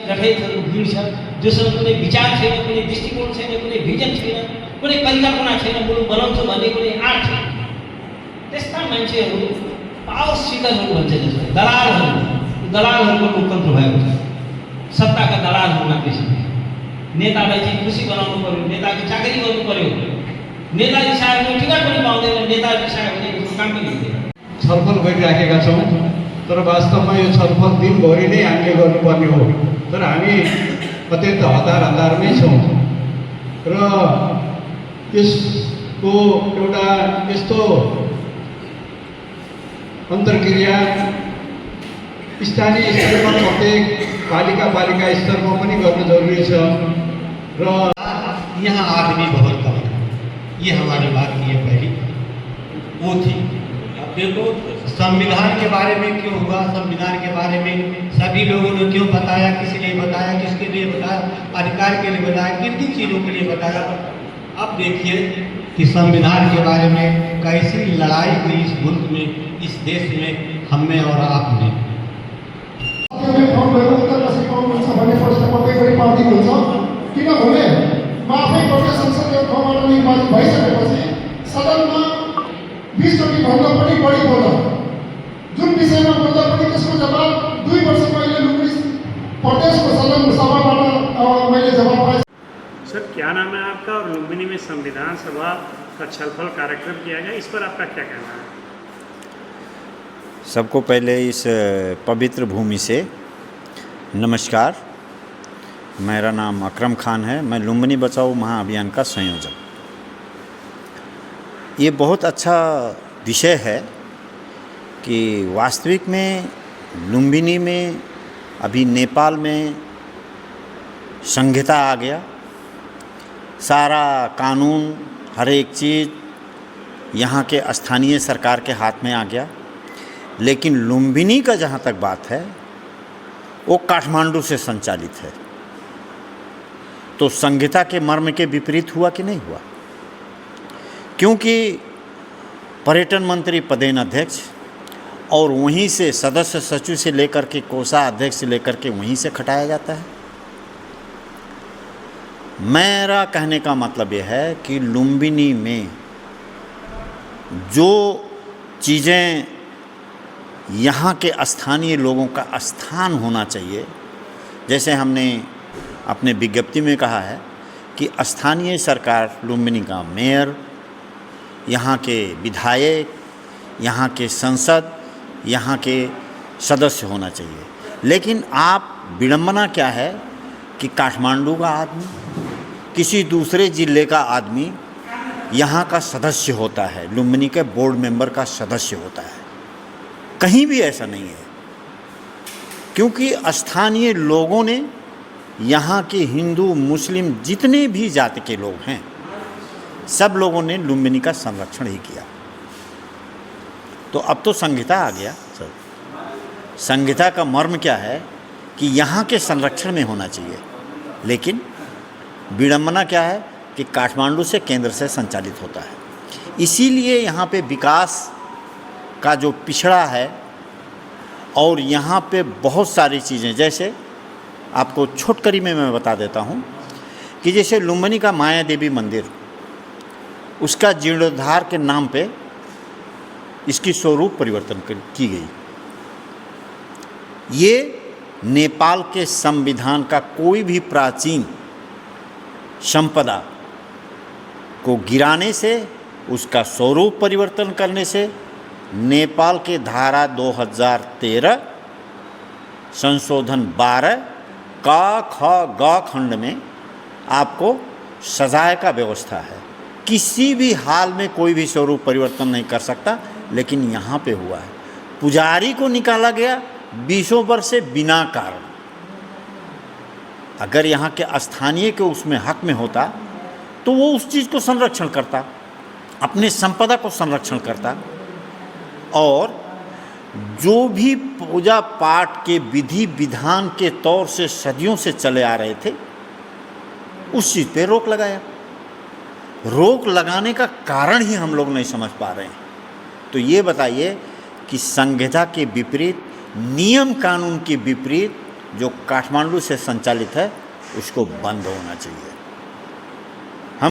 रथैतहरूको भिड छ, जोसँग कुनै विचार छैन, कुनै दृष्टिकोण छैन, कुनै भिजन छैन, कुनै परिकल्पना छैन, मुलुक बनाउँछु भन्ने कुनै आँट छैन। त्यस्ता मान्छेहरू पावर सिकरहरू भन्छ जसलाई, दलालहरूको लोकतन्त्र भएको छ। सत्ताका दलालहरू मात्रै छन्। नेतालाई चाहिँ खुसी बनाउनु पर्यो, नेताको चाकरी गर्नु पर्यो, नेता रिसायो भने टिकट पनि पाउँदैन, नेता रिसायो भने उसको काम पनि हुँदैन। छलफल गरिराखेका छौँ, तर वास्तवमा यो छलफल दिनभरि नै हामीले गर्नुपर्ने हो। तर हामी अत्यन्त हतारमै छौँ र यसको एउटा यस्तो अन्तर्क्रिया स्थानीय स्तरमा, प्रत्येक पालिका स्तरमा पनि गर्न जरुरी छ। र यहाँ आदमी बहुत कम है, ये हमारी बात की है पहली वो थी। अब देखो संविधान के बारे में क्यों हुआ, संविधान के बारे में सभी लोगों ने क्यों बताया, किस लिए बताया, किसके लिए बताया, अधिकार के लिए बताया, कितनी चीज़ों के लिए बताया। अब देखिए कि संविधान के बारे में कैसी लड़ाई हुई इस मुल्क में, इस देश में, हम में और आप में। किनभने म आफै प्रदेश संसदीय ठाउँबाट निर्वाचित भइसकेपछि सदनमा 20 चोटि भन्दा पनि बढी बोल्दा, जुन विषयमा बोल्दा पनि त्यसको जवाब 2 वर्ष पहिले लुम्बिनी प्रदेशको सदन सभाबाट मैले जवाब पाएँ। सर क्या नाम है आपका और लुम्बिनी में संविधान सभा का छलफल कार्यक्रम किया गया, इस पर आपका क्या कहना है? सबको पहले इस पवित्र भूमि से नमस्कार। मेरा नाम अकरम खान है, मैं लुम्बिनी बचाओ महाअभियान का संयोजक। ये बहुत अच्छा विषय है कि वास्तविक में लुम्बिनी में अभी नेपाल में संहिता आ गया, सारा कानून हर एक चीज़ यहाँ के स्थानीय सरकार के हाथ में आ गया। लेकिन लुम्बिनी का जहाँ तक बात है वो काठमांडू से संचालित है। तो संहिता के मर्म के विपरीत हुआ कि नहीं हुआ? क्योंकि पर्यटन मंत्री पदेन अध्यक्ष और वहीं से सदस्य सचिव से लेकर के कोषा अध्यक्ष से लेकर के वहीं से खटाया जाता है। मेरा कहने का मतलब यह है कि लुम्बिनी में जो चीज़ें यहाँ के स्थानीय लोगों का स्थान होना चाहिए, जैसे हमने अपने विज्ञप्ति में कहा है कि स्थानीय सरकार लुम्बिनी का मेयर, यहाँ के विधायक, यहाँ के संसद, यहाँ के सदस्य होना चाहिए। लेकिन आप विडंबना क्या है कि काठमांडू का आदमी, किसी दूसरे ज़िले का आदमी यहाँ का सदस्य होता है, लुम्बिनी के बोर्ड मेंबर का सदस्य होता है। कहीं भी ऐसा नहीं है, क्योंकि स्थानीय लोगों ने, यहाँ के हिंदू मुस्लिम जितने भी जाति के लोग हैं, सब लोगों ने लुम्बिनी का संरक्षण ही किया। तो अब तो संहिता आ गया सर। संहिता का मर्म क्या है कि यहाँ के संरक्षण में होना चाहिए, लेकिन विडंबना क्या है कि काठमांडू से, केंद्र से संचालित होता है। इसीलिए यहाँ पे विकास का जो पिछड़ा है, और यहाँ पे बहुत सारी चीज़ें, जैसे आपको छोटकरी में मैं बता देता हूँ कि जैसे लुम्बिनी का माया देवी मंदिर, उसका जीर्णोद्धार के नाम पे इसकी स्वरूप परिवर्तन की गई। ये नेपाल के संविधान का कोई भी प्राचीन संपदा को गिराने से, उसका स्वरूप परिवर्तन करने से नेपाल के धारा 2013 संशोधन 12 का ख ग खंड में आपको सजाए का व्यवस्था है। किसी भी हाल में कोई भी स्वरूप परिवर्तन नहीं कर सकता, लेकिन यहाँ पे हुआ है। पुजारी को निकाला गया 20 वर्ष से बिना कारण। अगर यहाँ के स्थानीय के उसमें हक में होता तो वो उस चीज़ को संरक्षण करता, अपने संपदा को संरक्षण करता, और जो भी पूजा पाठ के विधि विधान के तौर से सदियों से चले आ रहे थे, उस चीज़ पे रोक लगाया। रोक लगाने का कारण ही हम लोग नहीं समझ पा रहे हैं। तो ये बताइए कि संहिता के विपरीत, नियम कानून के विपरीत जो काठमांडू से संचालित है उसको बंद होना चाहिए।